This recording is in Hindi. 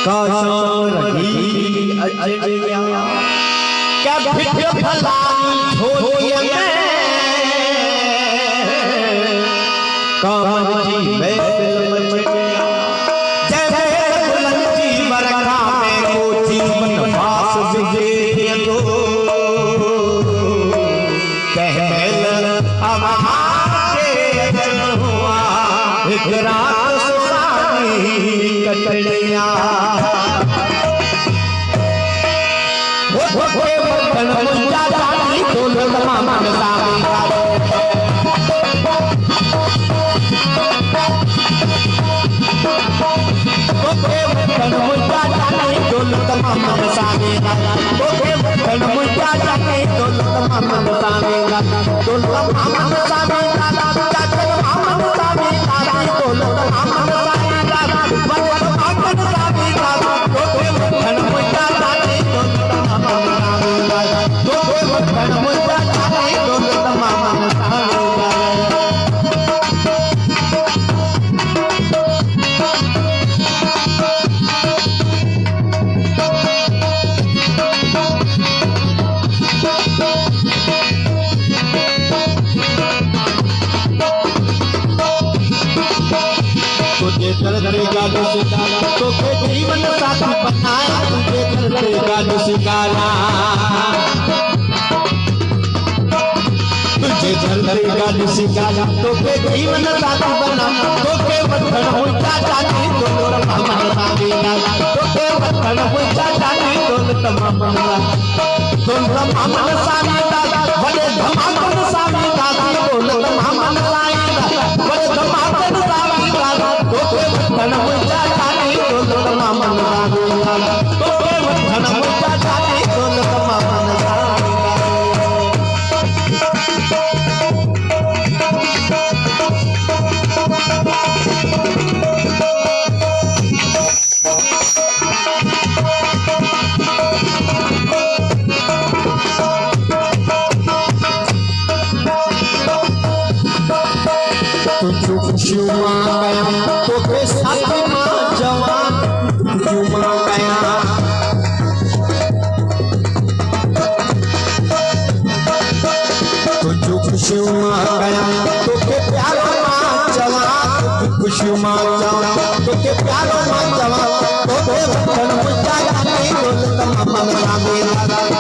कसम रही अजया क्या भिट फलानी झोलिया में कामजी में मचनिया जैसे बुलंदी बरखा में को जीवन भास विजे दो कहल हमारे अजन हुआ एक रात सुहानी कटलिया वतन मुझा जानी डोल तमाम सामी वतन मुझा जानी डोल तमाम सामी वतन मुझा जानी डोल तमाम सामी डोल तमाम सामी जाकर मोहम्मद सामी डोल तमाम सामी वतन सामी वतन मुझा जानी डोल तमाम वतन मुझा जानी डोल तमाम सामी तुझे दर्देगा जो सिकाला तो के जीवन साथी बनाया तुझे दर्देगा जो सिकाला तुझे दर्देगा जो सिकाला तो के जीवन साथी बना तो के वतन मुझा जानी डोल तमाम सामी तो के वतन मुझा जानी डोल तमाम सामी बड़े धमाकन सामी डोल तमाम सामी बड़े धमाकन सामी वतन मुझा जानी डोल तमाम सामी वतन मुझा जानी डोल तमाम सामी तुझको खुशियों गया तो के साथ मां जवान जुमा गया तुझको खुशियों गया तो के प्यारो मां जवान खुशियों जवान तो के प्यारो मां जवान तो के वतन मुझा जानी डोल तमाम सामी